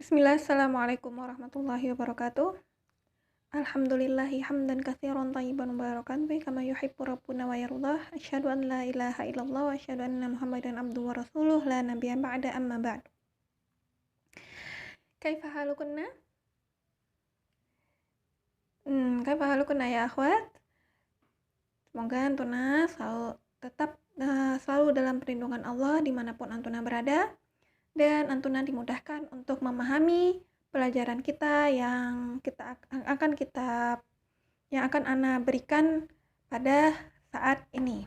Bismillah, assalamualaikum warahmatullahi wabarakatuh. Alhamdulillahi hamdan katsiran thayyiban mubarakan fi kama yuhibbu rabbuna wa yardah. Asyhadu an la ilaha illallah wa asyhadu anna Muhammadan abduhu wa rasuluh la nabiyya ba'da amma ba'du. Kaifa halukunna? Kaifa halukunna ya akhwat? Semoga antuna selalu dalam perlindungan Allah dimanapun antuna berada, dan antuna dimudahkan untuk memahami pelajaran kita yang akan ana berikan pada saat ini.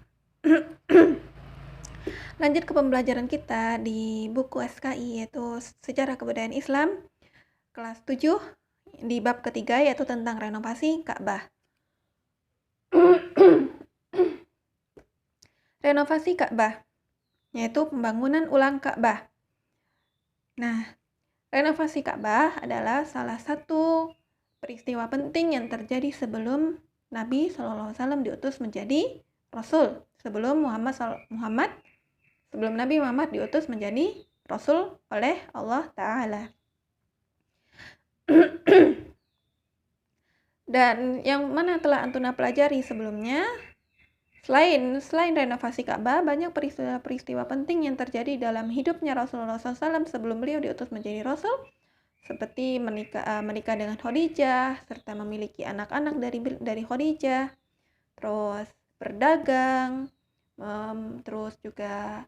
Lanjut ke pembelajaran kita di buku SKI, yaitu Sejarah Kebudayaan Islam kelas 7 di bab ketiga, yaitu tentang renovasi Ka'bah. Renovasi Ka'bah yaitu pembangunan ulang Ka'bah. Nah, renovasi Ka'bah adalah salah satu peristiwa penting yang terjadi sebelum Nabi SAW diutus menjadi Rasul. Sebelum Nabi Muhammad diutus menjadi Rasul oleh Allah Ta'ala. Dan yang mana telah antuna pelajari sebelumnya, selain renovasi Ka'bah, banyak peristiwa penting yang terjadi dalam hidupnya Rasulullah SAW sebelum beliau diutus menjadi Rasul, seperti menikah dengan Khadijah, serta memiliki anak-anak dari Khadijah, terus berdagang, terus juga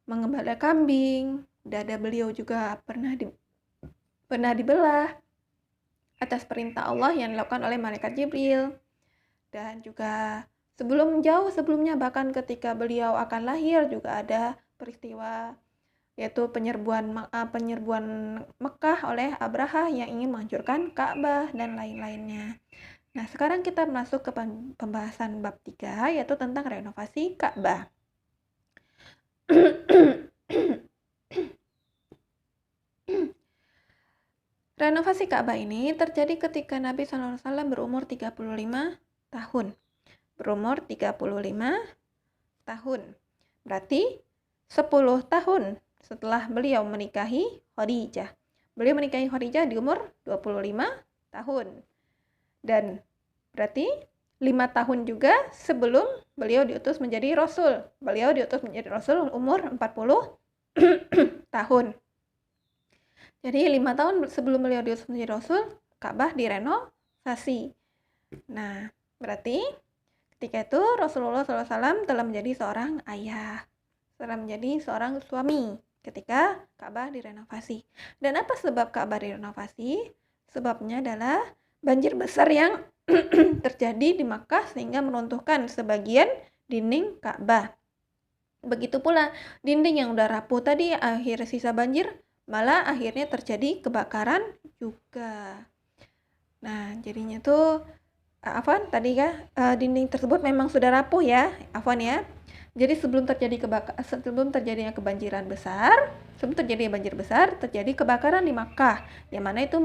mengembala kambing. Dada beliau juga pernah dibelah atas perintah Allah yang dilakukan oleh malaikat Jibril. Dan juga jauh sebelumnya, bahkan ketika beliau akan lahir, juga ada peristiwa yaitu penyerbuan Mekah oleh Abraha yang ingin menghancurkan Ka'bah dan lain-lainnya. Nah, sekarang kita masuk ke pembahasan bab 3, yaitu tentang renovasi Ka'bah. Renovasi Ka'bah ini terjadi ketika Nabi SAW berumur 35 tahun. Berarti 10 tahun setelah beliau menikahi Khadijah. Beliau menikahi Khadijah di umur 25 tahun. Dan berarti 5 tahun juga sebelum beliau diutus menjadi Rasul. Beliau diutus menjadi Rasul umur 40 tahun. Jadi 5 tahun sebelum beliau diutus menjadi Rasul, Ka'bah direnovasi. Nah, berarti ketika itu Rasulullah SAW telah menjadi seorang ayah, telah menjadi seorang suami ketika Ka'bah direnovasi. Dan apa sebab Ka'bah direnovasi? Sebabnya adalah banjir besar yang terjadi di Makkah sehingga meruntuhkan sebagian dinding Ka'bah. Begitu pula dinding yang udah rapuh tadi, akhir sisa banjir, malah akhirnya terjadi kebakaran juga. Nah, jadinya tuh dinding tersebut memang sudah rapuh ya, Jadi sebelum terjadinya banjir besar, terjadi kebakaran di Makkah, yang mana itu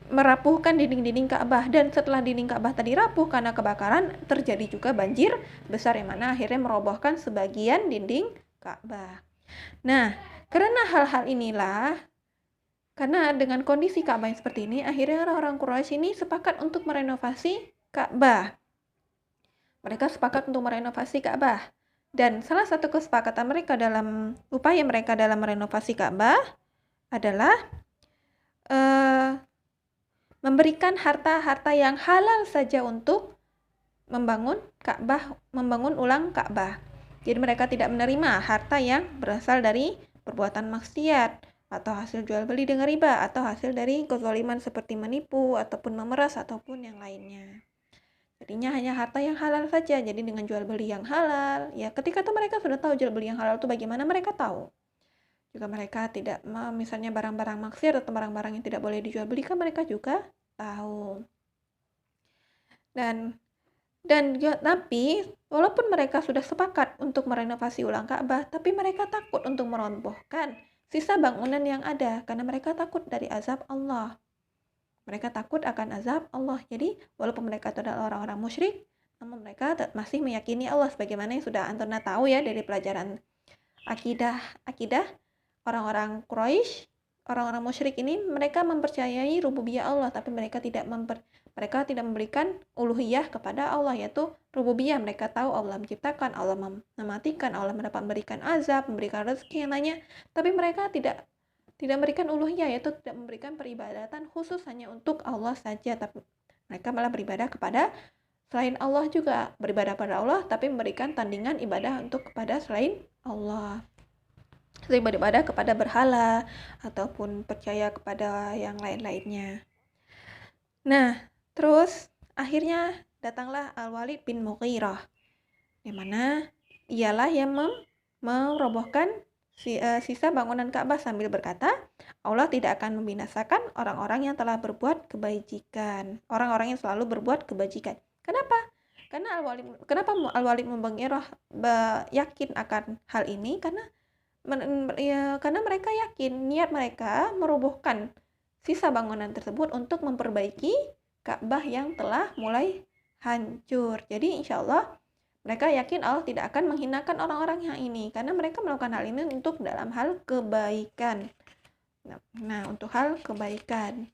merapuhkan dinding-dinding Ka'bah. Dan setelah dinding Ka'bah tadi rapuh karena kebakaran, terjadi juga banjir besar yang mana akhirnya merobohkan sebagian dinding Ka'bah. Nah, karena hal-hal inilah, karena dengan kondisi Ka'bah yang seperti ini, akhirnya orang-orang Quraisy ini sepakat untuk merenovasi Ka'bah. Mereka sepakat untuk merenovasi Ka'bah. Dan salah satu kesepakatan mereka dalam merenovasi Ka'bah adalah memberikan harta-harta yang halal saja untuk membangun ulang Ka'bah. Jadi mereka tidak menerima harta yang berasal dari perbuatan maksiat, atau hasil jual beli dengan riba, atau hasil dari kezaliman seperti menipu, ataupun memeras, ataupun yang lainnya. Jadinya hanya harta yang halal saja. Jadi dengan jual beli yang halal, ya ketika itu mereka sudah tahu jual beli yang halal itu bagaimana, mereka tahu. Juga mereka tidak, misalnya barang-barang maksiat atau barang-barang yang tidak boleh dijual belikan, mereka juga tahu. Tapi walaupun mereka sudah sepakat untuk merenovasi ulang Ka'bah, tapi mereka takut untuk merobohkan sisa bangunan yang ada karena mereka takut dari azab Allah. Mereka takut akan azab Allah. Jadi walaupun mereka adalah orang-orang musyrik, namun mereka masih meyakini Allah, sebagaimana yang sudah antuna tahu ya dari pelajaran akidah orang-orang Quraisy, orang-orang musyrik ini mereka mempercayai rububiyah Allah, tapi mereka tidak memberikan uluhiyah kepada Allah, yaitu rububiyah. Mereka tahu Allah menciptakan, Allah mematikan, Allah memberikan azab, memberikan rezeki yang lainnya, tapi mereka tidak memberikan uluhiyah, yaitu tidak memberikan peribadatan khusus hanya untuk Allah saja, tapi mereka malah beribadah kepada selain Allah juga, beribadah pada Allah tapi memberikan tandingan ibadah untuk kepada selain Allah, beribadah kepada berhala ataupun percaya kepada yang lain-lainnya. Nah, terus akhirnya datanglah Al-Walid bin Mughirah, di mana ialah yang merobohkan sisa bangunan Ka'bah sambil berkata, Allah tidak akan membinasakan orang-orang yang telah berbuat kebajikan, orang-orang yang selalu berbuat kebajikan. Kenapa? Kenapa Al-Walid bin Mughirah yakin akan hal ini? Karena mereka yakin niat mereka merobohkan sisa bangunan tersebut untuk memperbaiki Ka'bah yang telah mulai hancur. Jadi insya Allah mereka yakin Allah tidak akan menghinakan orang-orang yang ini, karena mereka melakukan hal ini untuk dalam hal kebaikan. Nah, untuk hal kebaikan.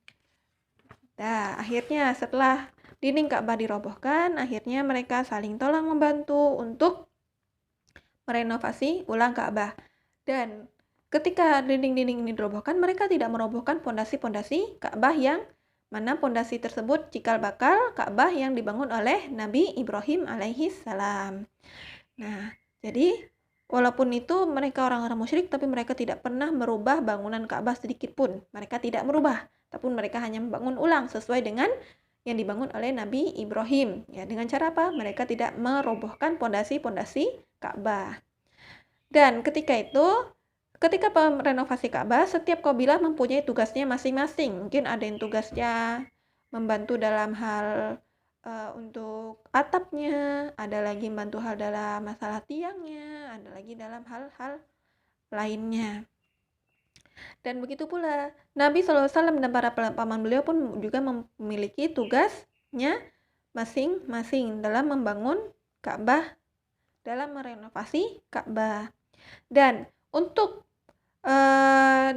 Nah, akhirnya setelah dinding Ka'bah dirobohkan, akhirnya mereka saling tolong membantu untuk merenovasi ulang Ka'bah. Dan ketika dinding-dinding ini dirobohkan, mereka tidak merobohkan pondasi-pondasi Ka'bah yang mana pondasi tersebut cikal bakal Ka'bah yang dibangun oleh Nabi Ibrahim alaihi salam. Nah, jadi walaupun itu mereka orang-orang musyrik, tapi mereka tidak pernah merubah bangunan Ka'bah sedikit pun. Mereka tidak merubah, tapi mereka hanya membangun ulang sesuai dengan yang dibangun oleh Nabi Ibrahim. Ya, dengan cara apa? Mereka tidak merobohkan pondasi-pondasi Ka'bah. Dan ketika renovasi Ka'bah, setiap kabilah mempunyai tugasnya masing-masing. Mungkin ada yang tugasnya membantu dalam hal untuk atapnya, ada lagi membantu hal dalam masalah tiangnya, ada lagi dalam hal-hal lainnya. Dan begitu pula Nabi SAW dan para paman beliau pun juga memiliki tugasnya masing-masing dalam membangun Ka'bah, dalam merenovasi Ka'bah. Dan untuk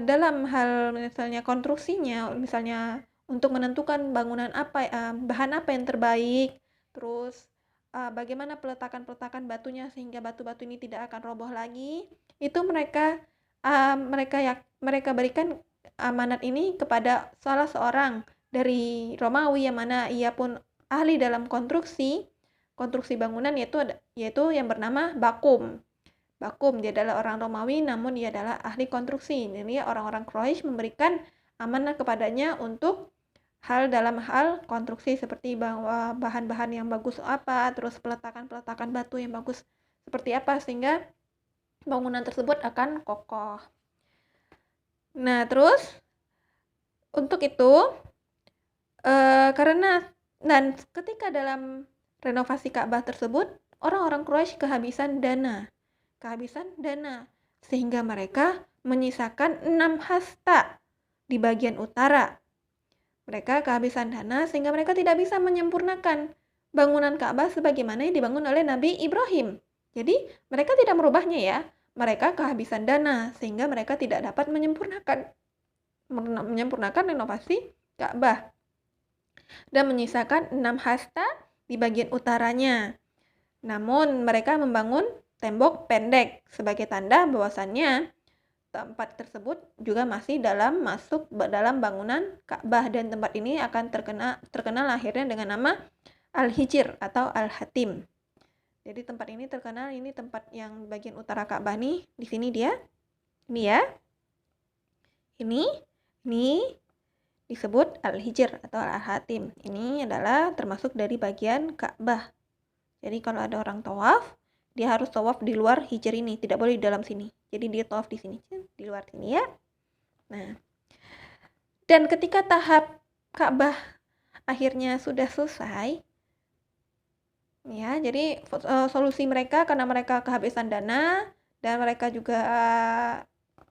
dalam hal misalnya konstruksinya, misalnya untuk menentukan bangunan apa, bahan apa yang terbaik, terus bagaimana peletakan batunya sehingga batu-batu ini tidak akan roboh lagi, itu mereka berikan amanat ini kepada salah seorang dari Romawi yang mana ia pun ahli dalam konstruksi bangunan, yaitu yang bernama Bakum. Dia adalah orang Romawi namun dia adalah ahli konstruksi. Jadi orang-orang Quraisy memberikan amanah kepadanya untuk dalam hal konstruksi seperti bahwa bahan-bahan yang bagus apa, terus peletakan batu yang bagus seperti apa sehingga bangunan tersebut akan kokoh. Nah, terus untuk itu dan ketika dalam renovasi Ka'bah tersebut orang-orang Quraisy kehabisan dana sehingga mereka menyisakan 6 hasta di bagian utara. Mereka kehabisan dana sehingga mereka tidak bisa menyempurnakan bangunan Ka'bah sebagaimana yang dibangun oleh Nabi Ibrahim. Jadi mereka tidak merubahnya ya. Mereka kehabisan dana sehingga mereka tidak dapat menyempurnakan renovasi Ka'bah dan menyisakan 6 hasta di bagian utaranya. Namun mereka membangun tembok pendek sebagai tanda bahwasannya tempat tersebut juga masih masuk dalam bangunan Ka'bah, dan tempat ini akan terkenal akhirnya dengan nama Al-Hijr atau Al-Hatim. Jadi tempat ini terkenal, ini tempat yang bagian utara Ka'bah nih, di sini dia. Ini ya. Ini disebut Al-Hijr atau Al-Hatim. Ini adalah termasuk dari bagian Ka'bah. Jadi kalau ada orang tawaf, dia harus tawaf di luar hijr ini, tidak boleh di dalam sini. Jadi dia tawaf di sini, di luar sini ya. Nah, dan ketika tahap Ka'bah akhirnya sudah selesai, ya, jadi solusi mereka karena mereka kehabisan dana dan mereka juga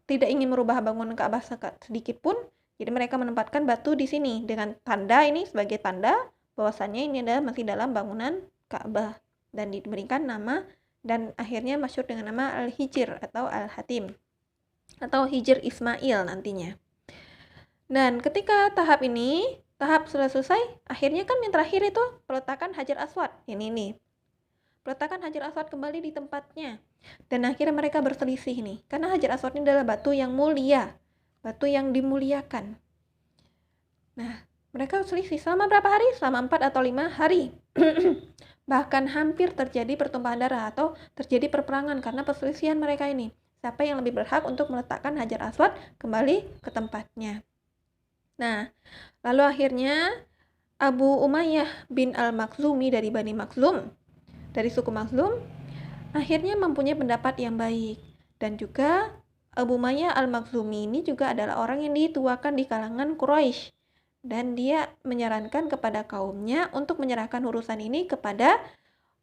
tidak ingin merubah bangunan Ka'bah sedikit pun, jadi mereka menempatkan batu di sini dengan tanda ini sebagai tanda bahwasannya ini adalah masih dalam bangunan Ka'bah dan diberikan nama dan akhirnya masyhur dengan nama Al-Hijr atau Al-Hatim. atau Hijr Ismail nantinya. Dan ketika tahap sudah selesai, akhirnya kan yang terakhir itu peletakan Hajar Aswad. Ini nih. Peletakan Hajar Aswad kembali di tempatnya. Dan akhirnya mereka berselisih nih. Karena Hajar Aswad ini adalah batu yang mulia. Batu yang dimuliakan. Nah, mereka berselisih selama berapa hari? Selama 4 atau 5 hari. Bahkan hampir terjadi pertumpahan darah atau terjadi perperangan karena perselisihan mereka ini. Siapa yang lebih berhak untuk meletakkan Hajar Aswad kembali ke tempatnya. Nah, lalu akhirnya Abu Umayyah bin Al-Makhzumi dari Bani Makhzum, dari suku Makhzum, akhirnya mempunyai pendapat yang baik. Dan juga Abu Umayyah Al-Makhzumi ini juga adalah orang yang dituakan di kalangan Quraisy. Dan dia menyarankan kepada kaumnya untuk menyerahkan urusan ini kepada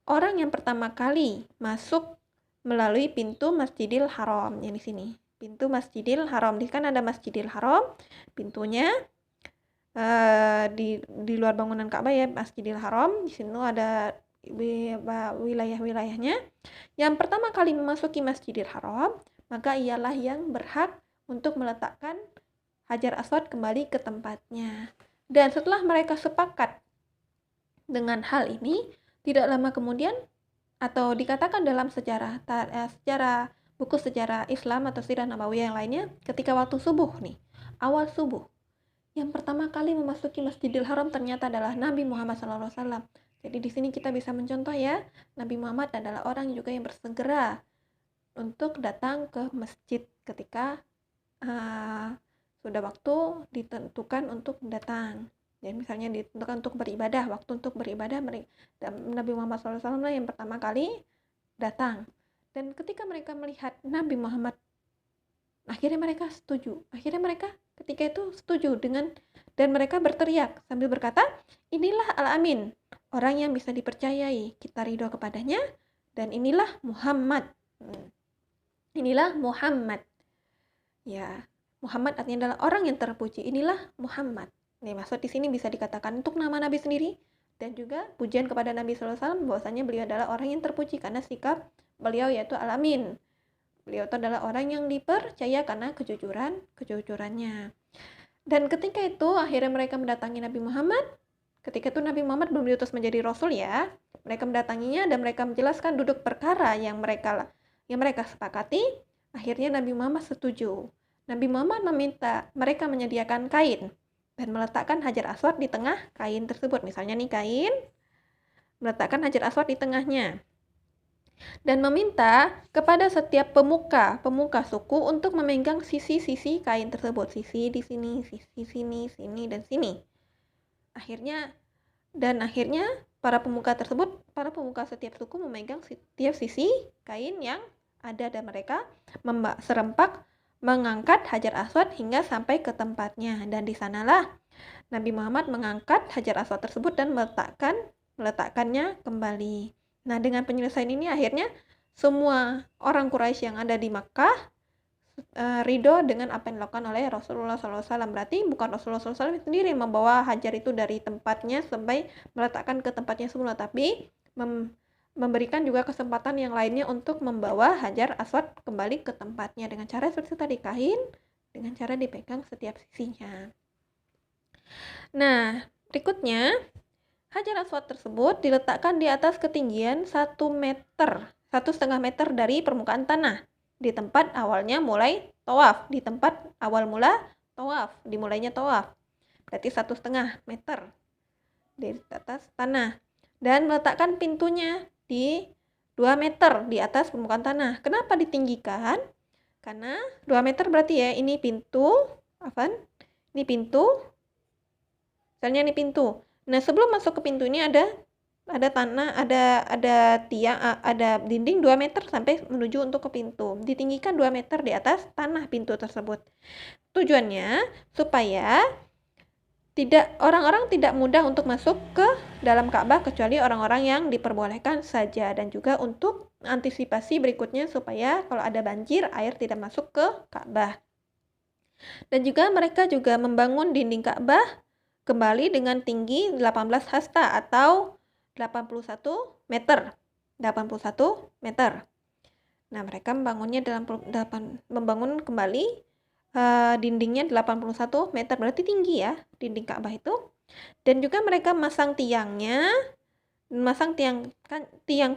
orang yang pertama kali masuk melalui pintu Masjidil Haram yang di sini. Pintu Masjidil Haram, di kan ada Masjidil Haram, pintunya di luar bangunan Ka'bah ya, Masjidil Haram. Di sini ada wilayah-wilayahnya. Yang pertama kali memasuki Masjidil Haram, maka ialah yang berhak untuk meletakkan Hajar Aswad kembali ke tempatnya. Dan setelah mereka sepakat dengan hal ini, tidak lama kemudian, atau dikatakan dalam sejarah buku sejarah Islam atau Sirah Nabawiyah yang lainnya, ketika waktu subuh nih, awal subuh, yang pertama kali memasuki Masjidil Haram ternyata adalah Nabi Muhammad SAW. Jadi di sini kita bisa mencontoh ya, Nabi Muhammad adalah orang juga yang bersegera untuk datang ke masjid ketika sudah waktu ditentukan untuk datang. Jadi misalnya ditentukan untuk beribadah, waktu untuk beribadah, Nabi Muhammad SAW yang pertama kali datang. Dan ketika mereka melihat Nabi Muhammad, akhirnya mereka setuju. Akhirnya mereka ketika itu setuju dan mereka berteriak sambil berkata, inilah Al-Amin, orang yang bisa dipercayai, kita ridho kepadanya, dan inilah Muhammad. Inilah Muhammad. Ya, Muhammad artinya adalah orang yang terpuji. Inilah Muhammad. Nih, maksud di sini bisa dikatakan untuk nama Nabi sendiri dan juga pujian kepada Nabi SAW bahwasanya beliau adalah orang yang terpuji karena sikap beliau yaitu Al-Amin. Beliau itu adalah orang yang dipercaya karena kejujurannya. Dan ketika itu akhirnya mereka mendatangi Nabi Muhammad. Ketika itu Nabi Muhammad belum diutus menjadi Rasul ya. Mereka mendatanginya dan mereka menjelaskan duduk perkara yang mereka sepakati. Akhirnya Nabi Muhammad setuju. Nabi Muhammad meminta mereka menyediakan kain dan meletakkan Hajar Aswad di tengah kain tersebut. Misalnya nih kain, meletakkan Hajar Aswad di tengahnya. Dan meminta kepada setiap pemuka suku untuk memegang sisi-sisi kain tersebut. Sisi di sini, sisi sini, dan sini. Akhirnya para pemuka setiap suku memegang setiap sisi kain yang ada dan mereka serempak mengangkat Hajar Aswad hingga sampai ke tempatnya. Dan di sanalah Nabi Muhammad mengangkat Hajar Aswad tersebut dan meletakkannya kembali. Nah, dengan penyelesaian ini akhirnya semua orang Quraisy yang ada di Makkah ridho dengan apa yang dilakukan oleh Rasulullah SAW. Berarti bukan Rasulullah SAW sendiri yang membawa Hajar itu dari tempatnya sampai meletakkan ke tempatnya semula, tapi memberikan juga kesempatan yang lainnya untuk membawa Hajar Aswad kembali ke tempatnya dengan cara seperti tadi kain, dengan cara dipegang setiap sisinya. Nah, berikutnya Hajar Aswad tersebut diletakkan di atas ketinggian 1 meter, 1,5 meter dari permukaan tanah. Di tempat awalnya mulai tawaf, dimulainya tawaf. Berarti 1,5 meter di atas tanah. Dan meletakkan pintunya di 2 meter di atas permukaan tanah. Kenapa ditinggikan? Karena 2 meter berarti ya, ini pintu. Misalnya ini pintu. Nah, sebelum masuk ke pintu ini ada tanah, ada tiang, ada dinding 2 meter sampai menuju untuk ke pintu. Ditinggikan 2 meter di atas tanah pintu tersebut. Tujuannya supaya orang-orang tidak mudah untuk masuk ke dalam Ka'bah kecuali orang-orang yang diperbolehkan saja, dan juga untuk antisipasi berikutnya supaya kalau ada banjir air tidak masuk ke Ka'bah. Dan juga mereka juga membangun dinding Ka'bah kembali dengan tinggi 18 hasta atau 81 meter. Nah, mereka membangun kembali dindingnya 81 meter, berarti tinggi ya dinding Ka'bah itu. Dan juga mereka masang tiang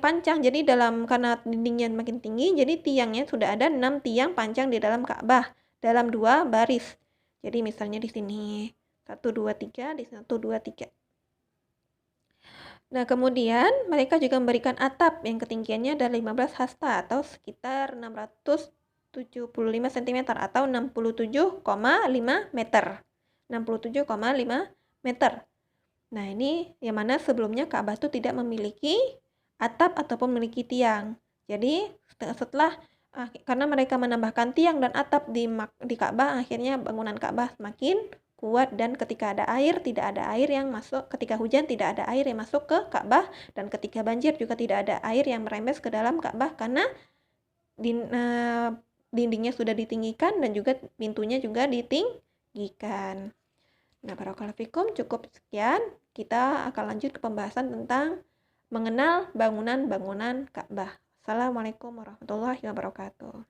pancang. Jadi karena dindingnya makin tinggi, jadi tiangnya sudah ada 6 tiang pancang di dalam Ka'bah dalam 2 baris. Jadi misalnya di sini 1 2 3, di 1 2 3. Nah, kemudian mereka juga memberikan atap yang ketinggiannya ada 15 hasta atau sekitar 675 cm atau 67,5 meter. 67,5 meter. Nah, ini yang mana sebelumnya Ka'bah itu tidak memiliki atap ataupun memiliki tiang. Jadi, karena mereka menambahkan tiang dan atap di Ka'bah, akhirnya bangunan Ka'bah semakin kuat, dan ketika ada air, tidak ada air yang masuk. Ketika hujan, tidak ada air yang masuk ke Ka'bah, dan ketika banjir juga tidak ada air yang merembes ke dalam Ka'bah karena dindingnya sudah ditinggikan dan juga pintunya juga ditinggikan. Nah, barakallahu fikum, cukup sekian. Kita akan lanjut ke pembahasan tentang mengenal bangunan-bangunan Ka'bah. Assalamualaikum warahmatullahi wabarakatuh.